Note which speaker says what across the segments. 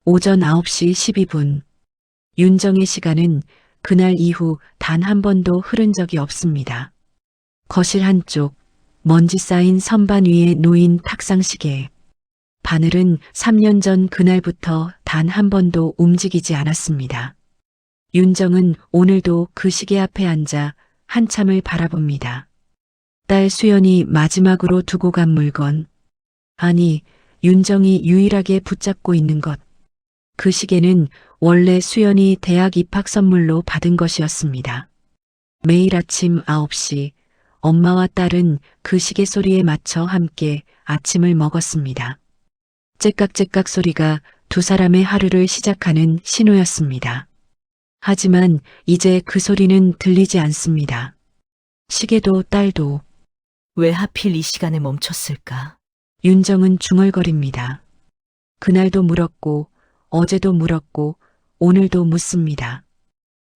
Speaker 1: 오전 9시 12분. 윤정의 시간은 그날 이후 단 한 번도 흐른 적이 없습니다. 거실 한쪽, 먼지 쌓인 선반 위에 놓인 탁상시계. 바늘은 3년 전 그날부터 단 한 번도 움직이지 않았습니다. 윤정은 오늘도 그 시계 앞에 앉아 한참을 바라봅니다. 딸 수연이 마지막으로 두고 간 물건. 아니, 윤정이 유일하게 붙잡고 있는 것. 그 시계는 원래 수연이 대학 입학 선물로 받은 것이었습니다. 매일 아침 9시, 엄마와 딸은 그 시계 소리에 맞춰 함께 아침을 먹었습니다. 째깍째깍 소리가 두 사람의 하루를 시작하는 신호였습니다. 하지만 이제 그 소리는 들리지 않습니다. 시계도 딸도.
Speaker 2: 왜 하필 이 시간에 멈췄을까?
Speaker 1: 윤정은 중얼거립니다. 그날도 물었고, 어제도 물었고, 오늘도 묻습니다.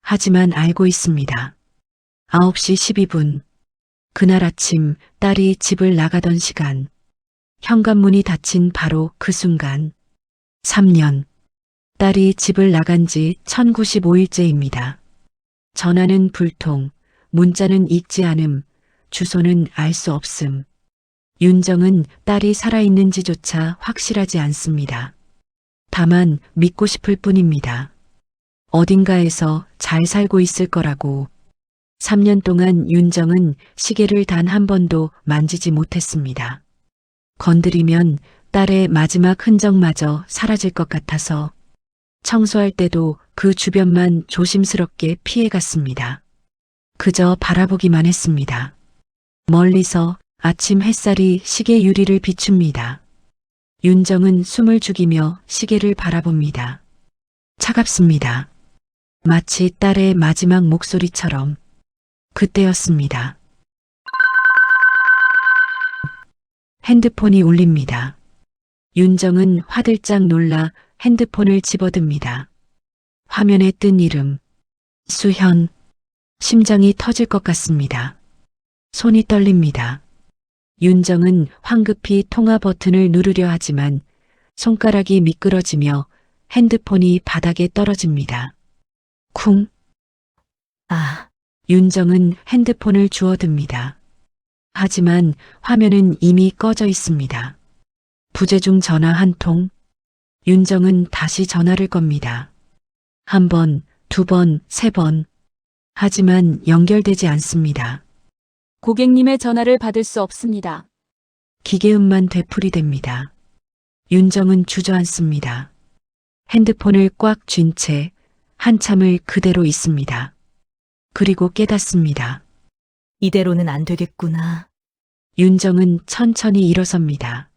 Speaker 1: 하지만 알고 있습니다. 9시 12분. 그날 아침 딸이 집을 나가던 시간. 현관문이 닫힌 바로 그 순간. 3년. 딸이 집을 나간 지 1095일째입니다. 전화는 불통, 문자는 읽지 않음, 주소는 알 수 없음. 윤정은 딸이 살아있는지조차 확실하지 않습니다. 다만 믿고 싶을 뿐입니다. 어딘가에서 잘 살고 있을 거라고. 3년 동안 윤정은 시계를 단 한 번도 만지지 못했습니다. 건드리면 딸의 마지막 흔적마저 사라질 것 같아서 청소할 때도 그 주변만 조심스럽게 피해갔습니다. 그저 바라보기만 했습니다. 멀리서 아침 햇살이 시계 유리를 비춥니다. 윤정은 숨을 죽이며 시계를 바라봅니다. 차갑습니다. 마치 딸의 마지막 목소리처럼. 그때였습니다. 핸드폰이 울립니다. 윤정은 화들짝 놀라 핸드폰을 집어듭니다. 화면에 뜬 이름. 수현. 심장이 터질 것 같습니다. 손이 떨립니다. 윤정은 황급히 통화 버튼을 누르려 하지만 손가락이 미끄러지며 핸드폰이 바닥에 떨어집니다. 쿵.
Speaker 2: 아,
Speaker 1: 윤정은 핸드폰을 주워듭니다. 하지만 화면은 이미 꺼져 있습니다. 부재중 전화 한 통. 윤정은 다시 전화를 겁니다. 한 번, 두 번, 세 번. 하지만 연결되지 않습니다.
Speaker 3: 고객님의 전화를 받을 수 없습니다.
Speaker 1: 기계음만 되풀이됩니다. 윤정은 주저앉습니다. 핸드폰을 꽉 쥔 채 한참을 그대로 있습니다. 그리고 깨닫습니다.
Speaker 2: 이대로는 안 되겠구나.
Speaker 1: 윤정은 천천히 일어섭니다.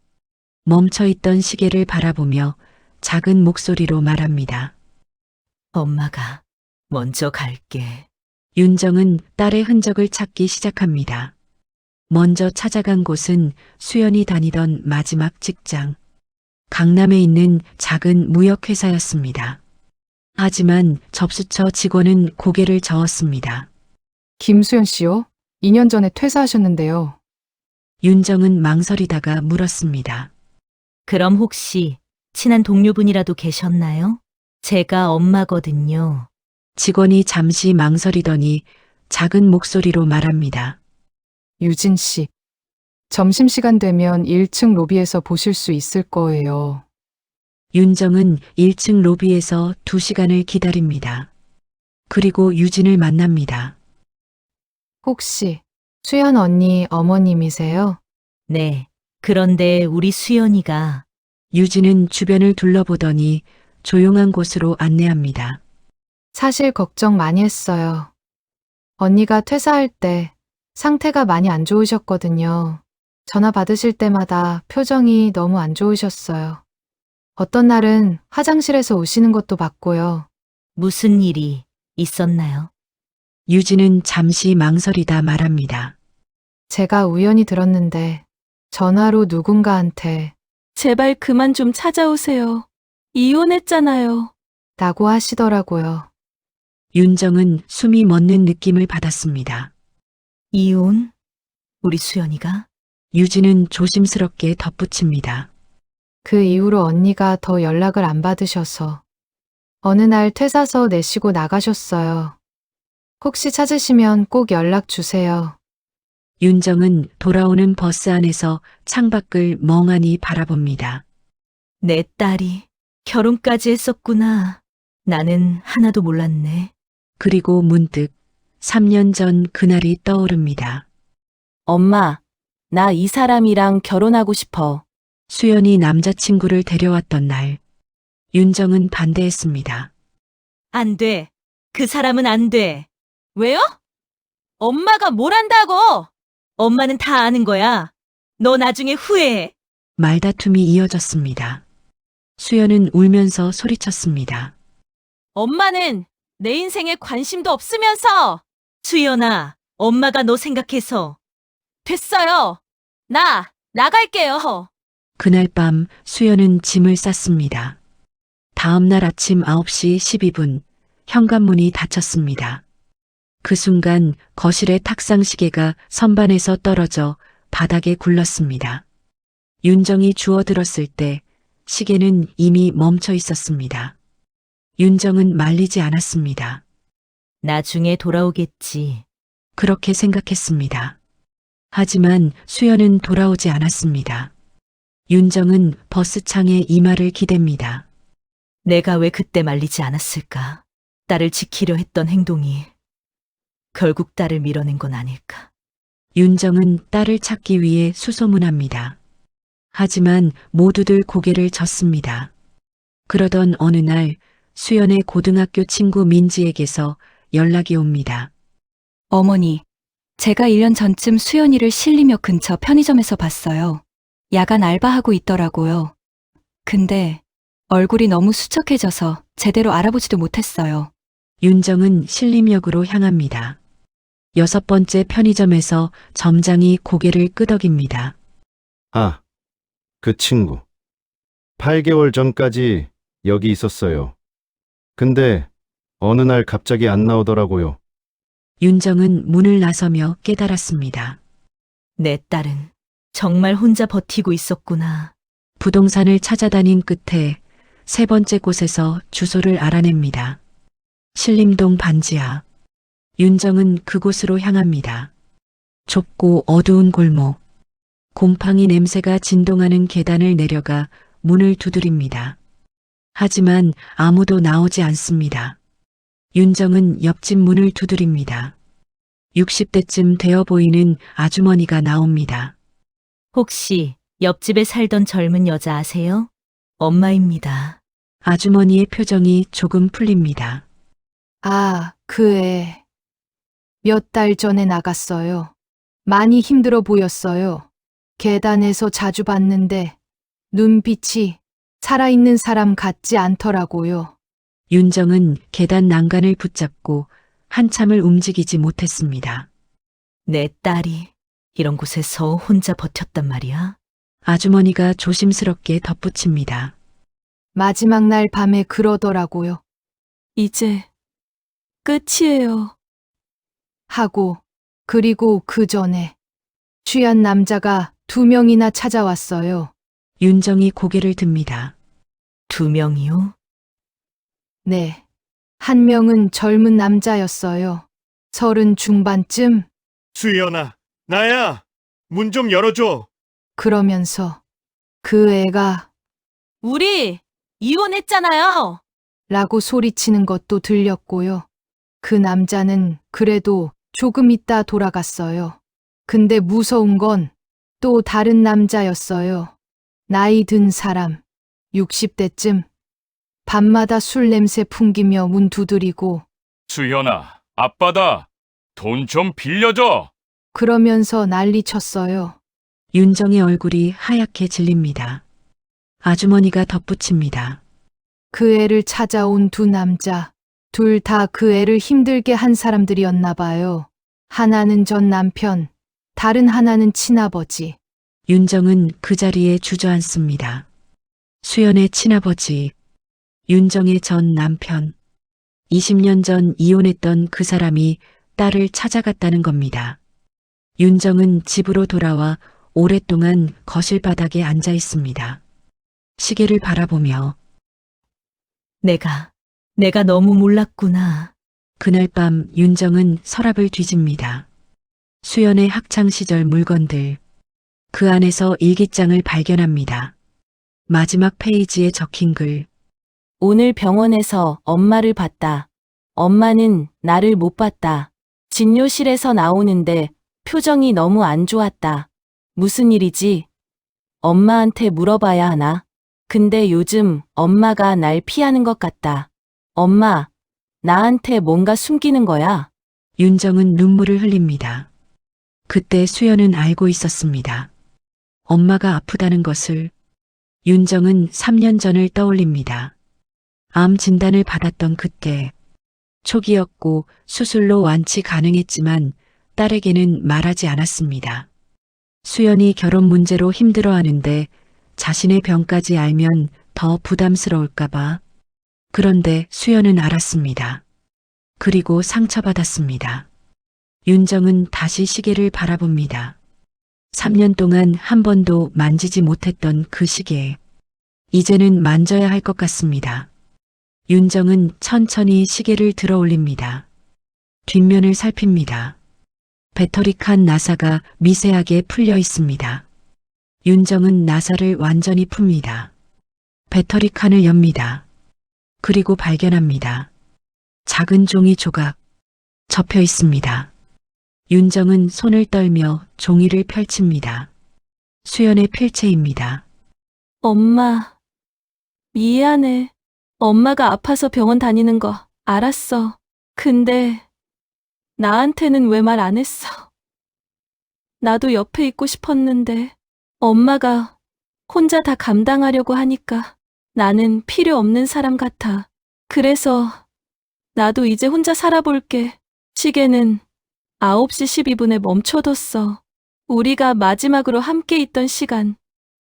Speaker 1: 멈춰있던 시계를 바라보며 작은 목소리로 말합니다.
Speaker 2: 엄마가 먼저 갈게.
Speaker 1: 윤정은 딸의 흔적을 찾기 시작합니다. 먼저 찾아간 곳은 수연이 다니던 마지막 직장. 강남에 있는 작은 무역회사였습니다. 하지만 접수처 직원은 고개를 저었습니다.
Speaker 4: 김수연 씨요? 2년 전에 퇴사하셨는데요.
Speaker 1: 윤정은 망설이다가 물었습니다.
Speaker 2: 그럼 혹시 친한 동료분이라도 계셨나요? 제가 엄마거든요.
Speaker 1: 직원이 잠시 망설이더니 작은 목소리로 말합니다.
Speaker 4: 유진 씨. 점심시간 되면 1층 로비에서 보실 수 있을 거예요.
Speaker 1: 윤정은 1층 로비에서 2시간을 기다립니다. 그리고 유진을 만납니다.
Speaker 4: 혹시 수연 언니 어머님이세요?
Speaker 2: 네. 그런데 우리 수연이가
Speaker 1: 유진은 주변을 둘러보더니 조용한 곳으로 안내합니다.
Speaker 4: 사실 걱정 많이 했어요. 언니가 퇴사할 때 상태가 많이 안 좋으셨거든요. 전화 받으실 때마다 표정이 너무 안 좋으셨어요. 어떤 날은 화장실에서 우시는 것도 봤고요.
Speaker 2: 무슨 일이 있었나요?
Speaker 1: 유진은 잠시 망설이다 말합니다.
Speaker 4: 제가 우연히 들었는데 전화로 누군가한테
Speaker 3: 제발 그만 좀 찾아오세요. 이혼했잖아요.
Speaker 4: 라고 하시더라고요.
Speaker 1: 윤정은 숨이 멎는 느낌을 받았습니다.
Speaker 2: 이혼? 우리 수연이가?
Speaker 1: 유진은 조심스럽게 덧붙입니다.
Speaker 4: 그 이후로 언니가 더 연락을 안 받으셔서 어느 날 퇴사서 내시고 나가셨어요. 혹시 찾으시면 꼭 연락 주세요.
Speaker 1: 윤정은 돌아오는 버스 안에서 창밖을 멍하니 바라봅니다.
Speaker 2: 내 딸이 결혼까지 했었구나. 나는 하나도 몰랐네.
Speaker 1: 그리고 문득 3년 전 그날이 떠오릅니다.
Speaker 3: 엄마, 나 이 사람이랑 결혼하고 싶어.
Speaker 1: 수연이 남자친구를 데려왔던 날, 윤정은 반대했습니다.
Speaker 2: 안 돼. 그 사람은 안 돼.
Speaker 3: 왜요? 엄마가 뭘 한다고?
Speaker 2: 엄마는 다 아는 거야. 너 나중에 후회해.
Speaker 1: 말다툼이 이어졌습니다. 수연은 울면서 소리쳤습니다.
Speaker 3: 엄마는 내 인생에 관심도 없으면서.
Speaker 2: 수연아, 엄마가 너 생각해서.
Speaker 3: 됐어요. 나 나갈게요.
Speaker 1: 그날 밤 수연은 짐을 쌌습니다. 다음 날 아침 9시 12분 현관문이 닫혔습니다. 그 순간 거실의 탁상 시계가 선반에서 떨어져 바닥에 굴렀습니다. 윤정이 주워들었을 때 시계는 이미 멈춰 있었습니다. 윤정은 말리지 않았습니다.
Speaker 2: 나중에 돌아오겠지.
Speaker 1: 그렇게 생각했습니다. 하지만 수연은 돌아오지 않았습니다. 윤정은 버스창에 이마를 기댑니다.
Speaker 2: 내가 왜 그때 말리지 않았을까? 딸을 지키려 했던 행동이 결국 딸을 밀어낸 건 아닐까?
Speaker 1: 윤정은 딸을 찾기 위해 수소문합니다. 하지만 모두들 고개를 젓습니다. 그러던 어느 날 수연의 고등학교 친구 민지에게서 연락이 옵니다.
Speaker 5: 어머니, 제가 1년 전쯤 수연이를 신림역 근처 편의점에서 봤어요. 야간 알바하고 있더라고요. 근데 얼굴이 너무 수척해져서 제대로 알아보지도 못했어요.
Speaker 1: 윤정은 신림역으로 향합니다. 6번째 편의점에서 점장이 고개를 끄덕입니다.
Speaker 6: 아, 그 친구. 8개월 전까지 여기 있었어요. 근데 어느 날 갑자기 안 나오더라고요.
Speaker 1: 윤정은 문을 나서며 깨달았습니다.
Speaker 2: 내 딸은 정말 혼자 버티고 있었구나.
Speaker 1: 부동산을 찾아다닌 끝에 3번째 곳에서 주소를 알아냅니다. 신림동 반지하. 윤정은 그곳으로 향합니다. 좁고 어두운 골목. 곰팡이 냄새가 진동하는 계단을 내려가 문을 두드립니다. 하지만 아무도 나오지 않습니다. 윤정은 옆집 문을 두드립니다. 60대쯤 되어 보이는 아주머니가 나옵니다.
Speaker 2: 혹시 옆집에 살던 젊은 여자 아세요? 엄마입니다.
Speaker 1: 아주머니의 표정이 조금 풀립니다.
Speaker 4: 아, 그 애. 몇 달 전에 나갔어요. 많이 힘들어 보였어요. 계단에서 자주 봤는데 눈빛이 살아있는 사람 같지 않더라고요.
Speaker 1: 윤정은 계단 난간을 붙잡고 한참을 움직이지 못했습니다.
Speaker 2: 내 딸이 이런 곳에서 혼자 버텼단 말이야?
Speaker 1: 아주머니가 조심스럽게 덧붙입니다.
Speaker 4: 마지막 날 밤에 그러더라고요.
Speaker 3: 이제 끝이에요.
Speaker 4: 하고, 그리고 그 전에 취한 남자가 2명이나 찾아왔어요.
Speaker 1: 윤정이 고개를 듭니다.
Speaker 2: 2명이요?
Speaker 4: 네. 한 명은 젊은 남자였어요. 30 중반쯤.
Speaker 7: 수연아, 나야. 문 좀 열어줘.
Speaker 4: 그러면서 그 애가
Speaker 3: 우리 이혼했잖아요.
Speaker 4: 라고 소리치는 것도 들렸고요. 그 남자는 그래도 조금 있다 돌아갔어요. 근데 무서운 건 또 다른 남자였어요. 나이 든 사람, 60대쯤. 밤마다 술 냄새 풍기며 문 두드리고
Speaker 8: 수연아, 아빠다. 돈 좀 빌려줘.
Speaker 4: 그러면서 난리 쳤어요.
Speaker 1: 윤정의 얼굴이 하얗게 질립니다. 아주머니가 덧붙입니다.
Speaker 4: 그 애를 찾아온 2 남자. 둘 다 그 애를 힘들게 한 사람들이었나 봐요. 하나는 전 남편, 다른 하나는 친아버지.
Speaker 1: 윤정은 그 자리에 주저앉습니다. 수연의 친아버지, 윤정의 전 남편. 20년 전 이혼했던 그 사람이 딸을 찾아갔다는 겁니다. 윤정은 집으로 돌아와 오랫동안 거실 바닥에 앉아 있습니다. 시계를 바라보며
Speaker 2: 내가 너무 몰랐구나.
Speaker 1: 그날 밤 윤정은 서랍을 뒤집니다. 수연의 학창시절 물건들. 그 안에서 일기장을 발견합니다. 마지막 페이지에 적힌 글.
Speaker 3: 오늘 병원에서 엄마를 봤다. 엄마는 나를 못 봤다. 진료실에서 나오는데 표정이 너무 안 좋았다. 무슨 일이지? 엄마한테 물어봐야 하나? 근데 요즘 엄마가 날 피하는 것 같다. 엄마, 나한테 뭔가 숨기는 거야?
Speaker 1: 윤정은 눈물을 흘립니다. 그때 수연은 알고 있었습니다. 엄마가 아프다는 것을. 윤정은 3년 전을 떠올립니다. 암 진단을 받았던 그때. 초기였고 수술로 완치 가능했지만 딸에게는 말하지 않았습니다. 수연이 결혼 문제로 힘들어하는데 자신의 병까지 알면 더 부담스러울까봐. 그런데 수연은 알았습니다. 그리고 상처받았습니다. 윤정은 다시 시계를 바라봅니다. 3년 동안 한 번도 만지지 못했던 그 시계. 이제는 만져야 할 것 같습니다. 윤정은 천천히 시계를 들어 올립니다. 뒷면을 살핍니다. 배터리 칸 나사가 미세하게 풀려 있습니다. 윤정은 나사를 완전히 풉니다. 배터리 칸을 엽니다. 그리고 발견합니다. 작은 종이 조각 접혀 있습니다. 윤정은 손을 떨며 종이를 펼칩니다. 수연의 필체입니다.
Speaker 3: 엄마, 미안해. 엄마가 아파서 병원 다니는 거 알았어. 근데 나한테는 왜 말 안 했어? 나도 옆에 있고 싶었는데 엄마가 혼자 다 감당하려고 하니까 나는 필요 없는 사람 같아. 그래서 나도 이제 혼자 살아볼게. 시계는 9시 12분에 멈춰뒀어. 우리가 마지막으로 함께 있던 시간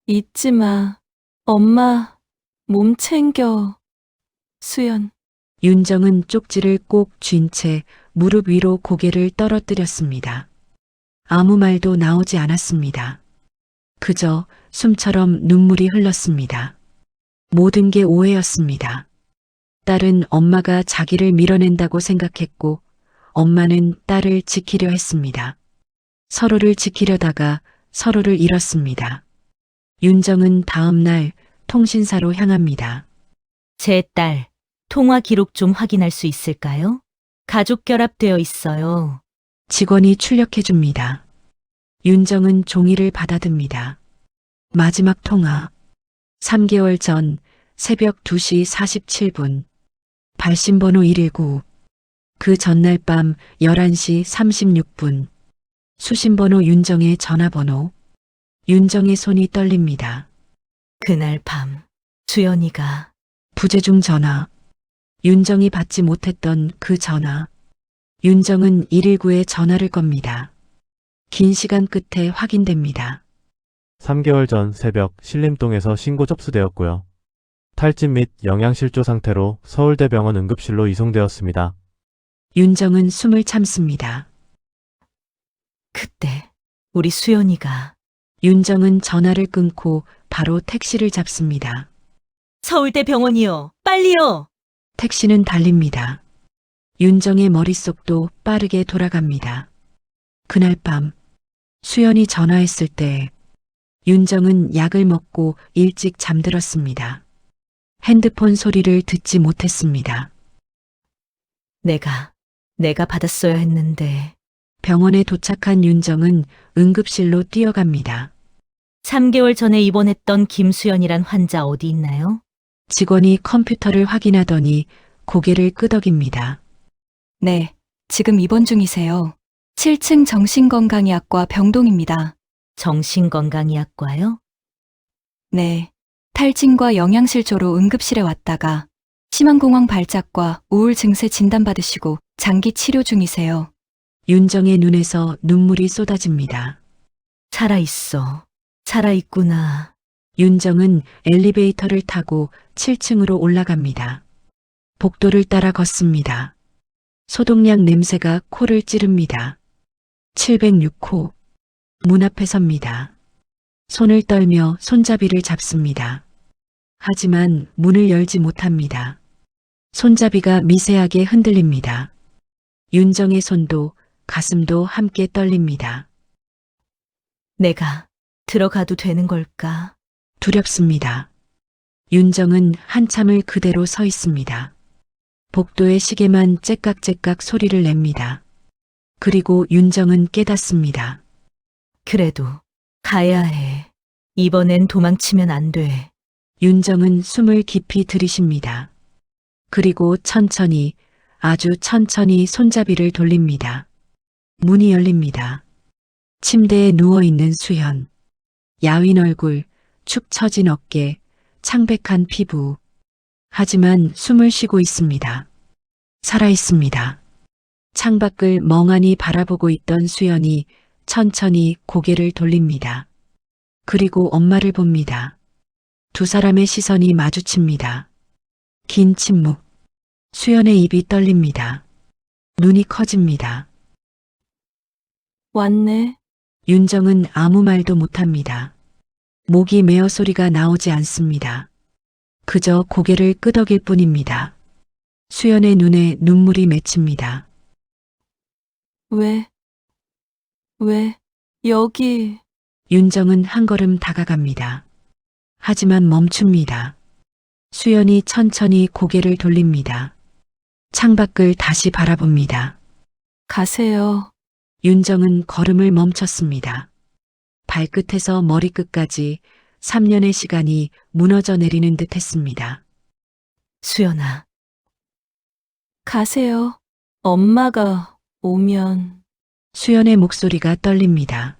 Speaker 3: 잊지 마. 엄마, 몸 챙겨. 수연.
Speaker 1: 윤정은 쪽지를 꼭 쥔 채 무릎 위로 고개를 떨어뜨렸습니다. 아무 말도 나오지 않았습니다. 그저 숨처럼 눈물이 흘렀습니다. 모든 게 오해였습니다. 딸은 엄마가 자기를 밀어낸다고 생각했고 엄마는 딸을 지키려 했습니다. 서로를 지키려다가 서로를 잃었습니다. 윤정은 다음 날 통신사로 향합니다.
Speaker 2: 제 딸, 통화 기록 좀 확인할 수 있을까요? 가족 결합되어 있어요.
Speaker 1: 직원이 출력해 줍니다. 윤정은 종이를 받아듭니다. 마지막 통화. 3개월 전 새벽 2시 47분. 발신번호 119. 그 전날 밤 11시 36분. 수신번호 윤정의 전화번호. 윤정의 손이 떨립니다.
Speaker 2: 그날 밤, 수연이가
Speaker 1: 부재중 전화. 윤정이 받지 못했던 그 전화. 윤정은 119에 전화를 겁니다. 긴 시간 끝에 확인됩니다.
Speaker 9: 3개월 전 새벽 신림동에서 신고 접수되었고요. 탈진 및 영양실조 상태로 서울대병원 응급실로 이송되었습니다.
Speaker 1: 윤정은 숨을 참습니다.
Speaker 2: 그때 우리 수연이가
Speaker 1: 윤정은 전화를 끊고 바로 택시를 잡습니다.
Speaker 2: 서울대 병원이요. 빨리요.
Speaker 1: 택시는 달립니다. 윤정의 머릿속도 빠르게 돌아갑니다. 그날 밤 수연이 전화했을 때 윤정은 약을 먹고 일찍 잠들었습니다. 핸드폰 소리를 듣지 못했습니다.
Speaker 2: 내가 받았어야 했는데.
Speaker 1: 병원에 도착한 윤정은 응급실로 뛰어갑니다.
Speaker 2: 3개월 전에 입원했던 김수연이란 환자 어디 있나요?
Speaker 1: 직원이 컴퓨터를 확인하더니 고개를 끄덕입니다.
Speaker 5: 네, 지금 입원 중이세요. 7층 정신건강의학과 병동입니다.
Speaker 2: 정신건강의학과요?
Speaker 5: 네, 탈진과 영양실조로 응급실에 왔다가 심한공황 발작과 우울 증세 진단받으시고 장기 치료 중이세요.
Speaker 1: 윤정의 눈에서 눈물이 쏟아집니다.
Speaker 2: 살아있어. 살아있구나.
Speaker 1: 윤정은 엘리베이터를 타고 7층으로 올라갑니다. 복도를 따라 걷습니다. 소독약 냄새가 코를 찌릅니다. 706호. 문 앞에 섭니다. 손을 떨며 손잡이를 잡습니다. 하지만 문을 열지 못합니다. 손잡이가 미세하게 흔들립니다. 윤정의 손도 가슴도 함께 떨립니다.
Speaker 2: 내가 들어가도 되는 걸까?
Speaker 1: 두렵습니다. 윤정은 한참을 그대로 서 있습니다. 복도의 시계만 째깍째깍 소리를 냅니다. 그리고 윤정은 깨닫습니다.
Speaker 2: 그래도 가야 해. 이번엔 도망치면 안 돼.
Speaker 1: 윤정은 숨을 깊이 들이쉽니다. 그리고 천천히, 아주 천천히 손잡이를 돌립니다. 문이 열립니다. 침대에 누워있는 수현. 야윈 얼굴, 축 처진 어깨, 창백한 피부. 하지만 숨을 쉬고 있습니다. 살아있습니다. 창밖을 멍하니 바라보고 있던 수연이 천천히 고개를 돌립니다. 그리고 엄마를 봅니다. 두 사람의 시선이 마주칩니다. 긴 침묵. 수연의 입이 떨립니다. 눈이 커집니다.
Speaker 3: 왔네.
Speaker 1: 윤정은 아무 말도 못합니다. 목이 메어 소리가 나오지 않습니다. 그저 고개를 끄덕일 뿐입니다. 수연의 눈에 눈물이 맺힙니다.
Speaker 3: 왜, 여기.
Speaker 1: 윤정은 한 걸음 다가갑니다. 하지만 멈춥니다. 수연이 천천히 고개를 돌립니다. 창밖을 다시 바라봅니다.
Speaker 3: 가세요.
Speaker 1: 윤정은 걸음을 멈췄습니다. 발끝에서 머리끝까지 3년의 시간이 무너져 내리는 듯 했습니다.
Speaker 2: 수연아,
Speaker 3: 가세요. 엄마가 오면
Speaker 1: 수연의 목소리가 떨립니다.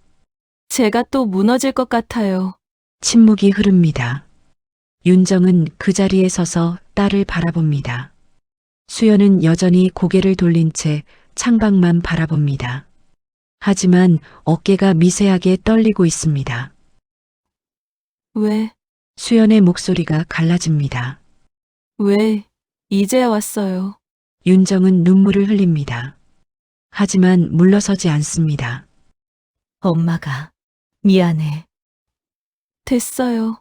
Speaker 3: 제가 또 무너질 것 같아요.
Speaker 1: 침묵이 흐릅니다. 윤정은 그 자리에 서서 딸을 바라봅니다. 수연은 여전히 고개를 돌린 채 창밖만 바라봅니다. 하지만 어깨가 미세하게 떨리고 있습니다.
Speaker 3: 왜,
Speaker 1: 수연의 목소리가 갈라집니다.
Speaker 3: 왜, 이제 왔어요.
Speaker 1: 윤정은 눈물을 흘립니다. 하지만 물러서지 않습니다.
Speaker 2: 엄마가 미안해.
Speaker 3: 됐어요.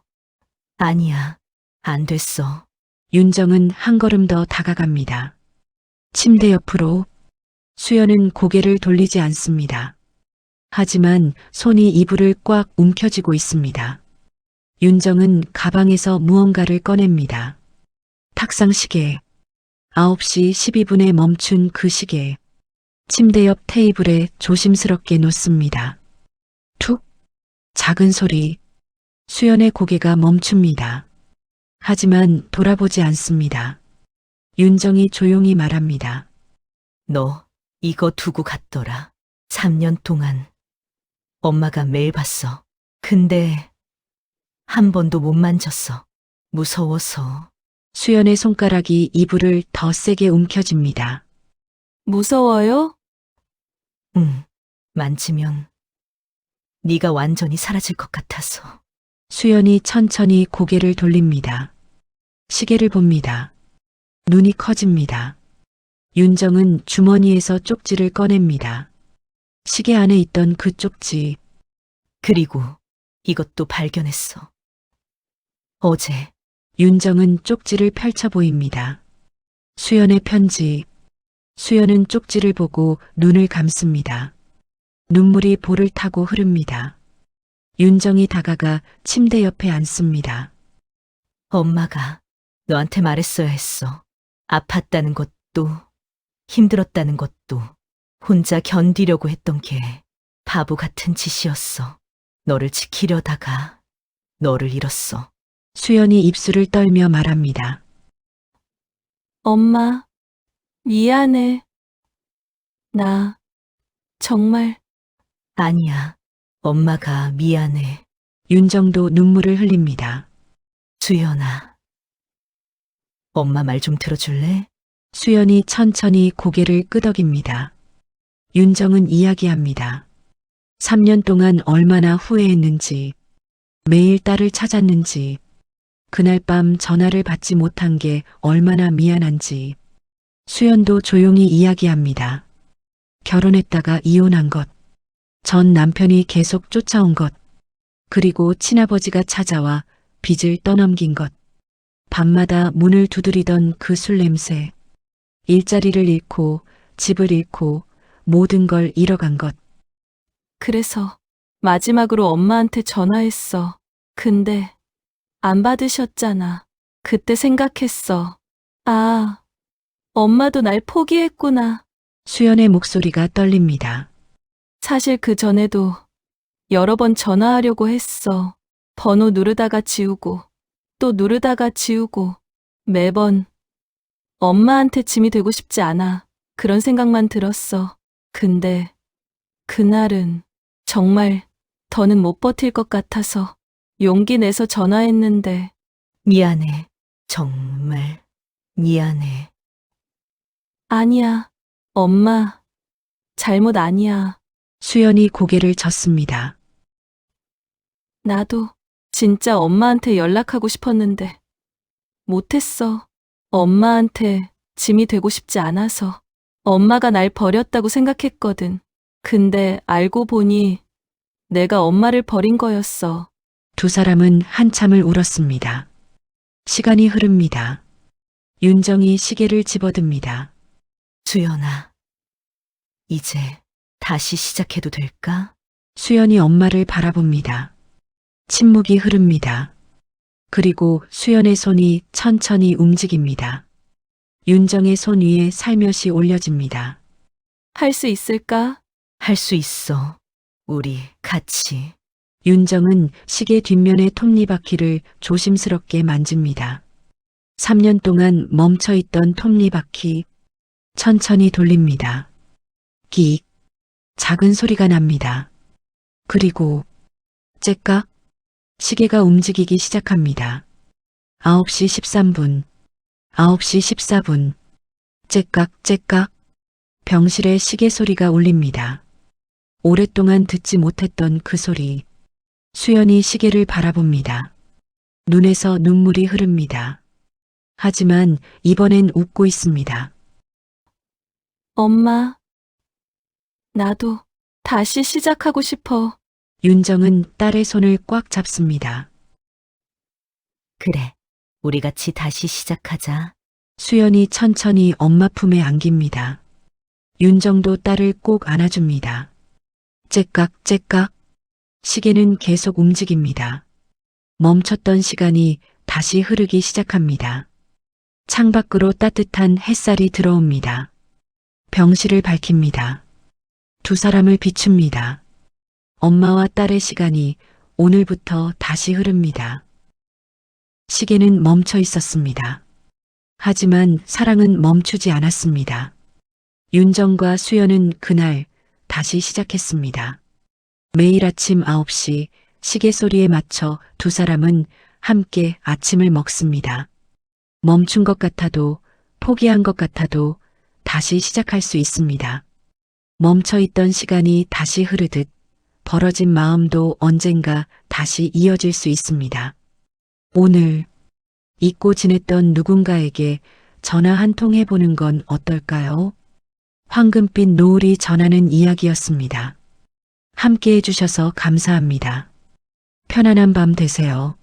Speaker 2: 아니야, 안 됐어.
Speaker 1: 윤정은 한 걸음 더 다가갑니다. 침대 옆으로. 수연은 고개를 돌리지 않습니다. 하지만 손이 이불을 꽉 움켜쥐고 있습니다. 윤정은 가방에서 무언가를 꺼냅니다. 탁상 시계. 9시 12분에 멈춘 그 시계. 침대 옆 테이블에 조심스럽게 놓습니다. 툭. 작은 소리. 수연의 고개가 멈춥니다. 하지만 돌아보지 않습니다. 윤정이 조용히 말합니다.
Speaker 2: 너 이거 두고 갔더라. 3년 동안 엄마가 매일 봤어. 근데 한 번도 못 만졌어. 무서워서.
Speaker 1: 수연의 손가락이 이불을 더 세게 움켜쥡니다.
Speaker 3: 무서워요?
Speaker 2: 응, 만지면 네가 완전히 사라질 것 같아서.
Speaker 1: 수연이 천천히 고개를 돌립니다. 시계를 봅니다. 눈이 커집니다. 윤정은 주머니에서 쪽지를 꺼냅니다. 시계 안에 있던 그 쪽지.
Speaker 2: 그리고 이것도 발견했어. 어제
Speaker 1: 윤정은 쪽지를 펼쳐 보입니다. 수연의 편지. 수연은 쪽지를 보고 눈을 감습니다. 눈물이 볼을 타고 흐릅니다. 윤정이 다가가 침대 옆에 앉습니다.
Speaker 2: 엄마가 너한테 말했어야 했어. 아팠다는 것도 힘들었다는 것도 혼자 견디려고 했던 게 바보 같은 짓이었어. 너를 지키려다가 너를 잃었어.
Speaker 1: 수연이 입술을 떨며 말합니다.
Speaker 3: 엄마, 미안해. 나, 정말,
Speaker 2: 아니야. 엄마가 미안해.
Speaker 1: 윤정도 눈물을 흘립니다.
Speaker 2: 수연아. 엄마 말 좀 들어줄래?
Speaker 1: 수연이 천천히 고개를 끄덕입니다. 윤정은 이야기합니다. 3년 동안 얼마나 후회했는지, 매일 딸을 찾았는지, 그날 밤 전화를 받지 못한 게 얼마나 미안한지. 수연도 조용히 이야기합니다. 결혼했다가 이혼한 것, 전 남편이 계속 쫓아온 것, 그리고 친아버지가 찾아와 빚을 떠넘긴 것. 밤마다 문을 두드리던 그 술 냄새. 일자리를 잃고 집을 잃고 모든 걸 잃어간 것.
Speaker 3: 그래서 마지막으로 엄마한테 전화했어. 근데 안 받으셨잖아. 그때 생각했어. 아, 엄마도 날 포기했구나.
Speaker 1: 수연의 목소리가 떨립니다.
Speaker 3: 사실 그 전에도 여러 번 전화하려고 했어. 번호 누르다가 지우고 또 누르다가 지우고 매번 엄마한테 짐이 되고 싶지 않아. 그런 생각만 들었어. 근데 그날은 정말 더는 못 버틸 것 같아서 용기 내서 전화했는데
Speaker 2: 미안해. 정말 미안해.
Speaker 3: 아니야. 엄마, 잘못 아니야.
Speaker 1: 수연이 고개를 젓습니다.
Speaker 3: 나도 진짜 엄마한테 연락하고 싶었는데 못했어. 엄마한테 짐이 되고 싶지 않아서. 엄마가 날 버렸다고 생각했거든. 근데 알고 보니 내가 엄마를 버린 거였어.
Speaker 1: 두 사람은 한참을 울었습니다. 시간이 흐릅니다. 윤정이 시계를 집어듭니다.
Speaker 2: 수연아, 이제 다시 시작해도 될까?
Speaker 1: 수연이 엄마를 바라봅니다. 침묵이 흐릅니다. 그리고 수연의 손이 천천히 움직입니다. 윤정의 손 위에 살며시 올려집니다.
Speaker 3: 할 수 있을까?
Speaker 2: 할 수 있어. 우리 같이.
Speaker 1: 윤정은 시계 뒷면의 톱니바퀴를 조심스럽게 만집니다. 3년 동안 멈춰있던 톱니바퀴 천천히 돌립니다. 끽 작은 소리가 납니다. 그리고 째깍 시계가 움직이기 시작합니다. 9시 13분, 9시 14분, 째깍째깍 병실에 시계 소리가 울립니다. 오랫동안 듣지 못했던 그 소리. 수연이 시계를 바라봅니다. 눈에서 눈물이 흐릅니다. 하지만 이번엔 웃고 있습니다.
Speaker 3: 엄마, 나도 다시 시작하고 싶어.
Speaker 1: 윤정은 딸의 손을 꽉 잡습니다.
Speaker 2: 그래. 우리 같이 다시 시작하자.
Speaker 1: 수연이 천천히 엄마 품에 안깁니다. 윤정도 딸을 꼭 안아줍니다. 째깍째깍 시계는 계속 움직입니다. 멈췄던 시간이 다시 흐르기 시작합니다. 창밖으로 따뜻한 햇살이 들어옵니다. 병실을 밝힙니다. 두 사람을 비춥니다. 엄마와 딸의 시간이 오늘부터 다시 흐릅니다. 시계는 멈춰 있었습니다. 하지만 사랑은 멈추지 않았습니다. 윤정과 수연은 그날 다시 시작했습니다. 매일 아침 9시 시계 소리에 맞춰 두 사람은 함께 아침을 먹습니다. 멈춘 것 같아도 포기한 것 같아도 다시 시작할 수 있습니다. 멈춰 있던 시간이 다시 흐르듯 벌어진 마음도 언젠가 다시 이어질 수 있습니다. 오늘 잊고 지냈던 누군가에게 전화 한 통 해보는 건 어떨까요? 황금빛 노을이 전하는 이야기였습니다. 함께 해주셔서 감사합니다. 편안한 밤 되세요.